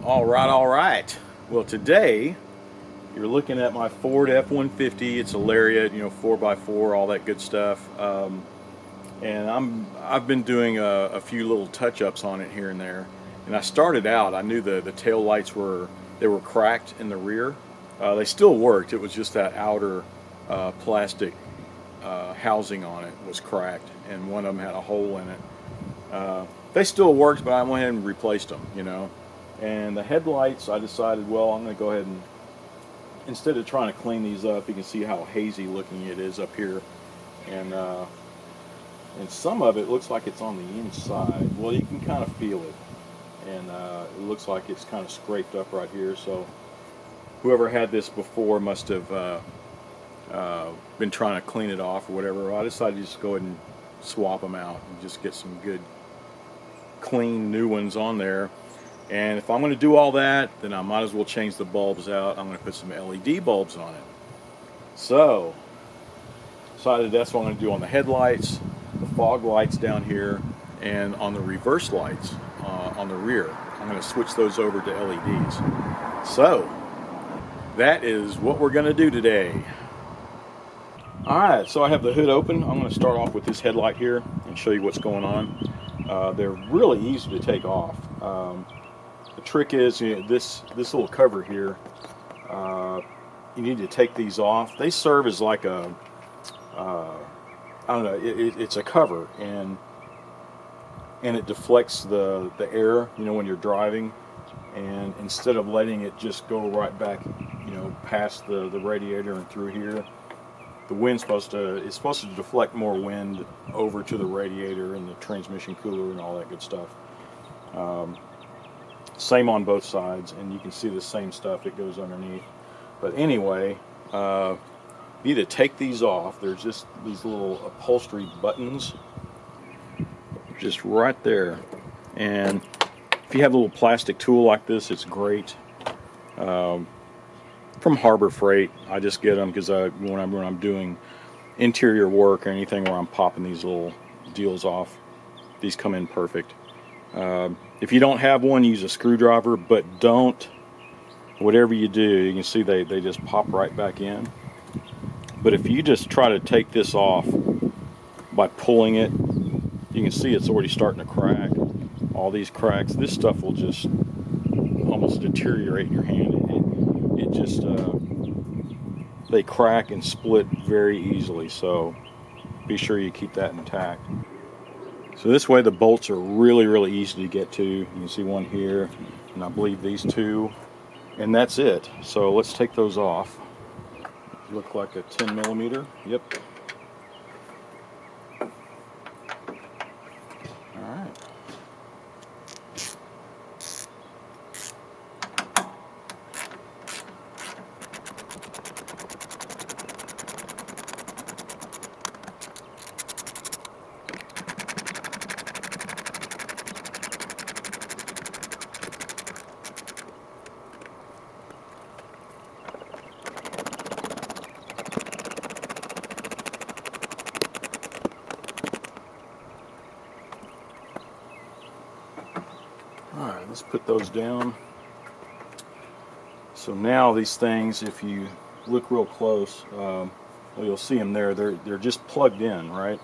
All right. Well, today you're looking at my Ford F150. It's a Lariat, 4x4, all that good stuff. And I've been doing a few little touch-ups on it here and there. And I started out, I knew the tail lights were cracked in the rear. They still worked. It was just that outer plastic housing on it was cracked, and one of them had a hole in it. They still worked, but I went ahead and replaced them, And the headlights, I decided, well, I'm going to go ahead and, instead of trying to clean these up, you can see how hazy looking it is up here. And some of it looks like it's on the inside. Well, you can kind of feel it. And it looks like it's kind of scraped up right here. So whoever had this before must have been trying to clean it off or whatever. I decided to just go ahead and swap them out and just get some good, clean new ones on there. And if I'm going to do all that, then I might as well change the bulbs out. I'm going to put some LED bulbs on it. So decided that's what I'm going to do on the headlights, the fog lights down here, and on the reverse lights on the rear. I'm going to switch those over to LEDs. So that is what we're going to do today. Alright, so I have the hood open. I'm going to start off with this headlight here and show you what's going on. They're really easy to take off. The trick is, this little cover here, you need to take these off. They serve as like a, I don't know, it's a cover, and it deflects the air, when you're driving, and instead of letting it just go right back, past the radiator and through here, the wind's supposed to deflect more wind over to the radiator and the transmission cooler and all that good stuff. Same on both sides, and you can see the same stuff that goes underneath. But anyway, you need to take these off. There's just these little upholstery buttons just right there, and if you have a little plastic tool like this, it's great. From Harbor Freight, I just get them because when I'm doing interior work or anything where I'm popping these little deals off, these come in perfect. If you don't have one, use a screwdriver, but don't, whatever you do, you can see they just pop right back in. But if you just try to take this off by pulling it, you can see it's already starting to crack. All these cracks, this stuff will just almost deteriorate in your hand. It just, they crack and split very easily, so be sure you keep that intact. So this way the bolts are really easy to get to. You can see one here, and I believe these two, and that's it. So let's take those off. Look like a 10mm. Yep. Alright. Alright, let's put those down. So now these things, if you look real close, well, you'll see them there. They're just plugged in, right?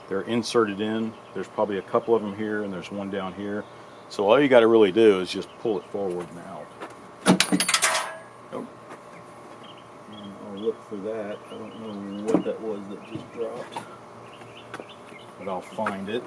They're inserted in. There's probably a couple of them here, and there's one down here. So all you got to really do is just pull it forward and out. Oh. And I'll look for that. I don't know what that was that just dropped, but I'll find it.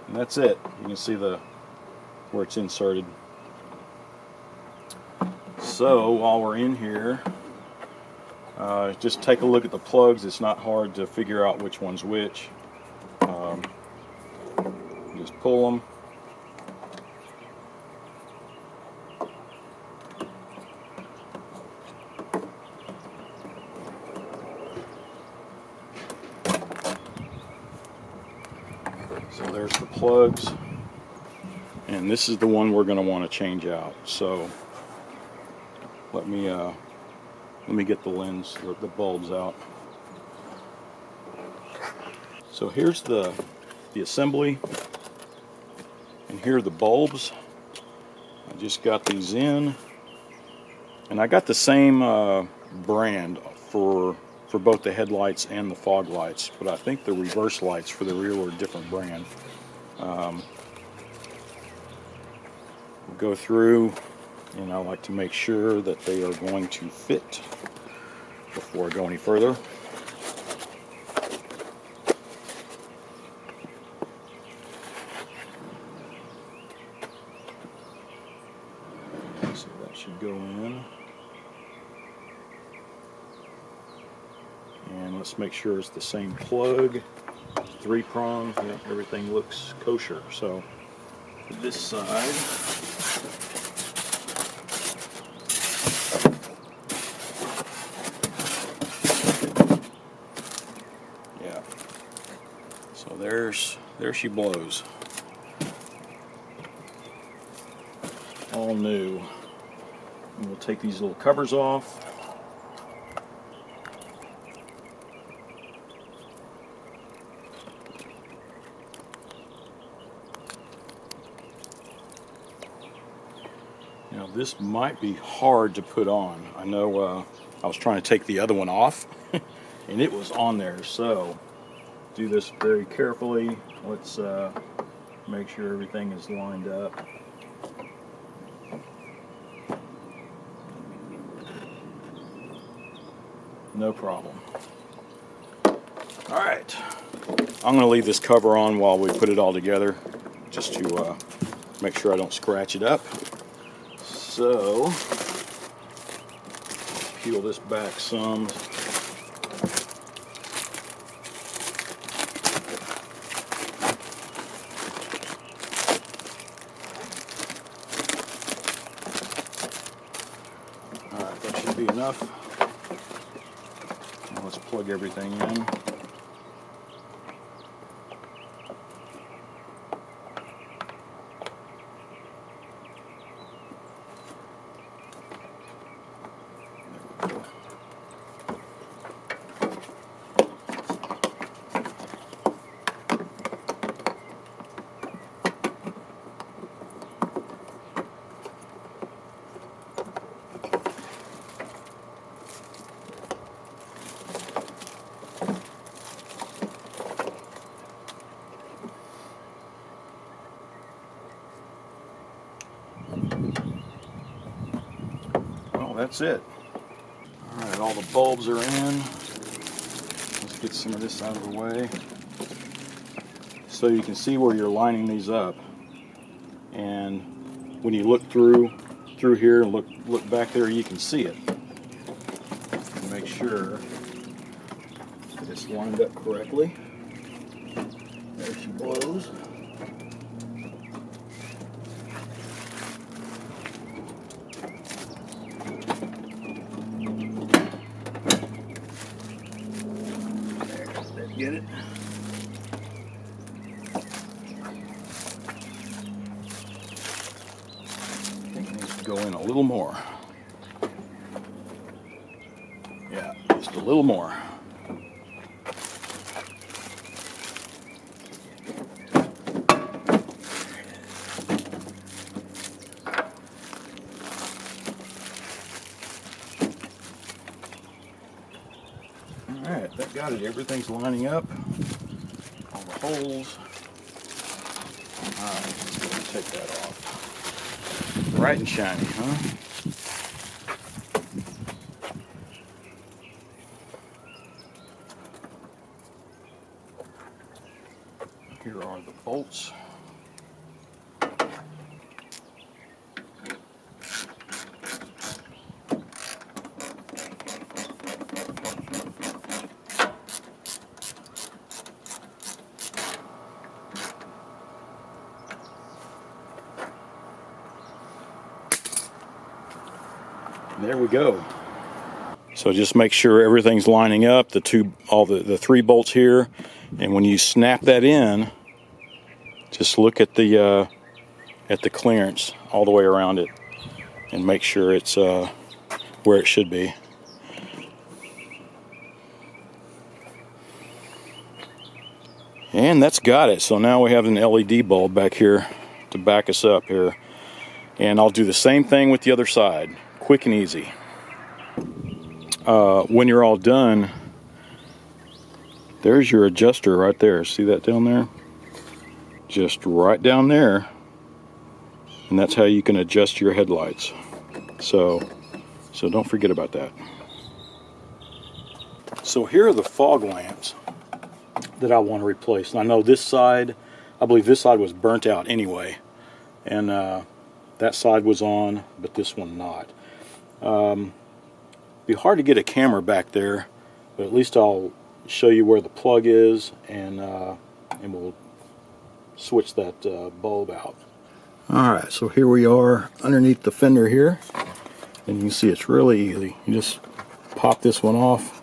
And that's it. You can see where it's inserted. So while we're in here, just take a look at the plugs. It's not hard to figure out which one's which. Just pull them. So there's the plugs, and and this is the one we're going to want to change out. So let me get the lens, the bulbs out. So here's the assembly, and here are the bulbs. I just got these in, and I got the same brand for both the headlights and the fog lights, but I think the reverse lights for the rear were a different brand. We'll go through, and I like to make sure that they are going to fit before I go any further. So that should go in. And let's make sure it's the same plug, 3-prong. Yeah, everything looks kosher. So this side, yeah. So there she blows. All new. And we'll take these little covers off. Now this might be hard to put on. I know I was trying to take the other one off and it was on there, so do this very carefully. Let's make sure everything is lined up. No problem. Alright, I'm going to leave this cover on while we put it all together, just to make sure I don't scratch it up. So, peel this back some. Alright, that should be enough. Now let's plug everything in. Well, that's it. Alright, all the bulbs are in. Let's get some of this out of the way. So you can see where you're lining these up. And when you look through here and look back there, you can see it. Make sure that it's lined up correctly. There she blows. Get it? I think it needs to go in a little more. Yeah, just a little more. Alright, that got it. Everything's lining up. All the holes. Alright, let's take that off. Bright and shiny, huh? Here are the bolts. There we go. So just make sure everything's lining up, the 3 bolts here, and when you snap that in, just look at the at the clearance all the way around it and make sure it's where it should be. And that's got it. So now we have an LED bulb back here to back us up here. And I'll do the same thing with the other side. Quick and easy. When you're all done, there's your adjuster right there. See that down there? Just right down there. And that's how you can adjust your headlights. So don't forget about that. So here are the fog lamps that I want to replace. And I know this side, I believe this side was burnt out anyway. And that side was on, but this one not. Be hard to get a camera back there, but at least I'll show you where the plug is, and we'll switch that bulb out. Alright, so here we are underneath the fender here, and you can see it's really easy. You just pop this one off,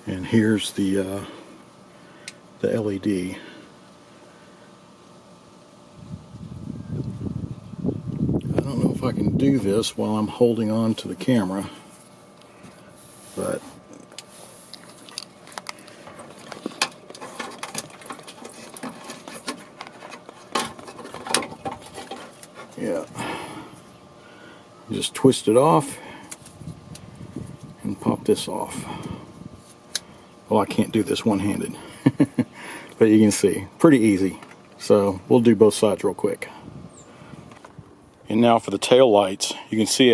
and here's the LED. I don't know if I can do this while I'm holding on to the camera, but yeah, just twist it off and pop this off. Well, I can't do this one-handed, but you can see, pretty easy. So we'll do both sides real quick. And now for the tail lights, you can see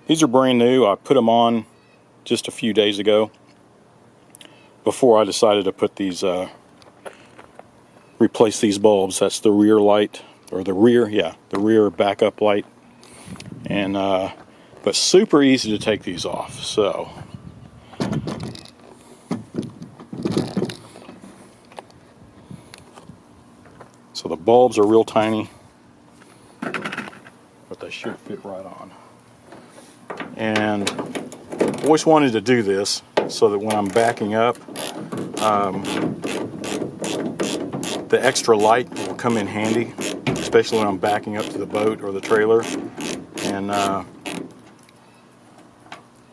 these are brand new. I put them on just a few days ago before I decided to put these, replace these bulbs. That's the rear light, or the rear backup light. And but super easy to take these off. So the bulbs are real tiny, but they should fit right on. And I always wanted to do this so that when I'm backing up, the extra light will come in handy, especially when I'm backing up to the boat or the trailer. And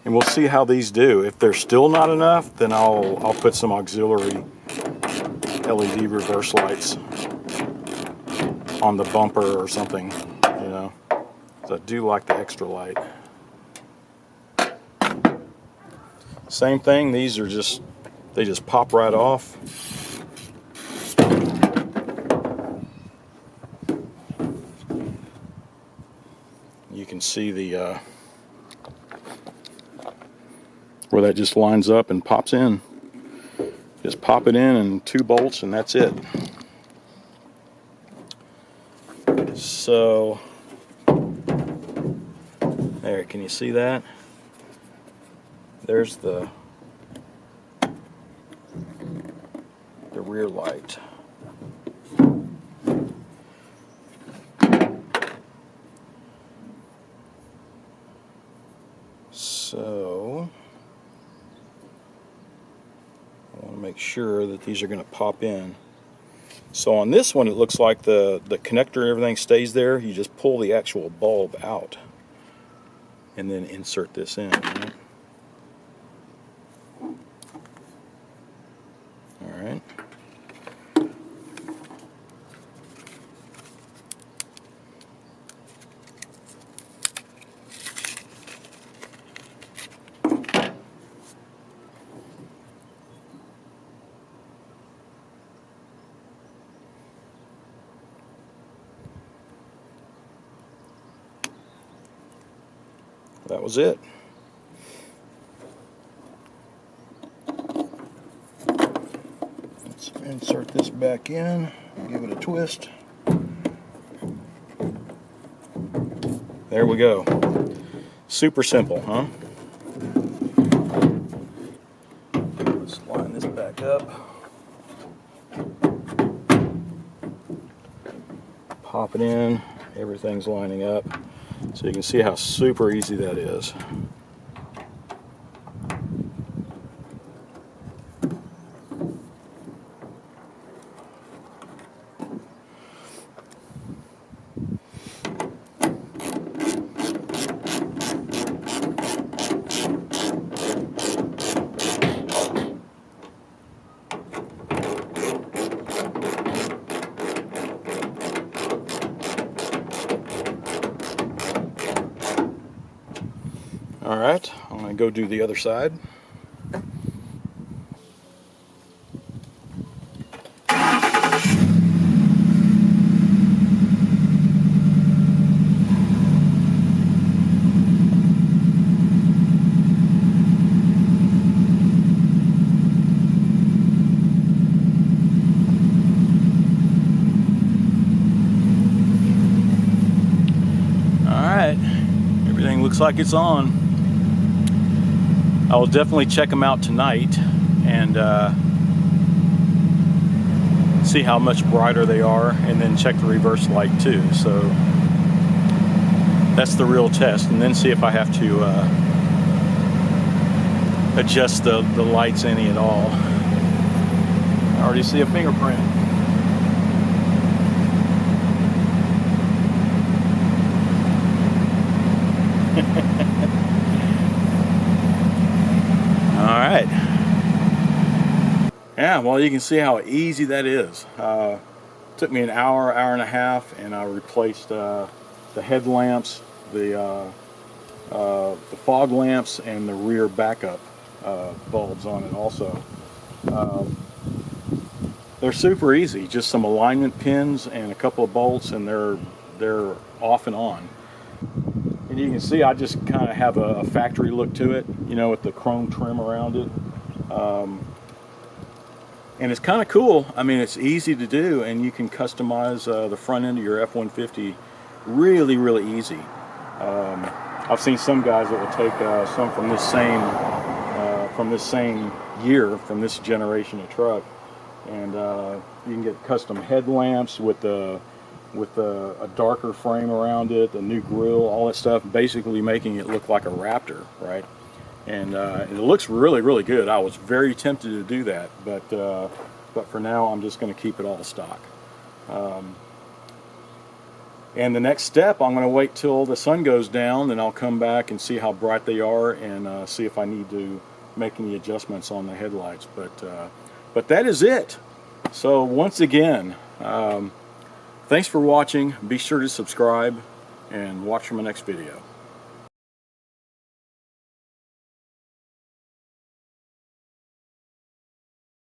we'll see how these do. If they're still not enough, then I'll put some auxiliary LED reverse lights on the bumper or something, you know. So I do like the extra light. Same thing, these are just, they just pop right off. You can see the where that just lines up and pops in. Just pop it in and 2 bolts and that's it. So there, can you see that? There's the rear light. So I want to make sure that these are going to pop in. So on this one, it looks like the connector and everything stays there. You just pull the actual bulb out and then insert this in. Right? All right. That was it. Let's insert this back in, give it a twist. There we go. Super simple, huh? Let's line this back up. Pop it in, everything's lining up. So you can see how super easy that is. All right, I'm going to go do the other side. Everything looks like it's on. I will definitely check them out tonight and see how much brighter they are, and then check the reverse light too. So that's the real test, and then see if I have to adjust the lights any at all. I already see a fingerprint. All right. Yeah, well, you can see how easy that is. Took me an hour and a half, and I replaced the headlamps, the fog lamps, and the rear backup bulbs on it also. They're super easy, just some alignment pins and a couple of bolts, and they're off and on. And you can see I just kind of have a factory look to it, you know, with the chrome trim around it. And it's kind of cool. I mean, it's easy to do, and you can customize the front end of your F-150 really, really easy. I've seen some guys that will take some from this same year, from this generation of truck, and you can get custom headlamps with a darker frame around it, the new grille, all that stuff, basically making it look like a Raptor, right? And it looks really, really good. I was very tempted to do that, but for now I'm just going to keep it all stock. And the next step, I'm going to wait till the sun goes down, then I'll come back and see how bright they are, and see if I need to make any adjustments on the headlights. But that is it. So once again, thanks for watching. Be sure to subscribe and watch for my next video.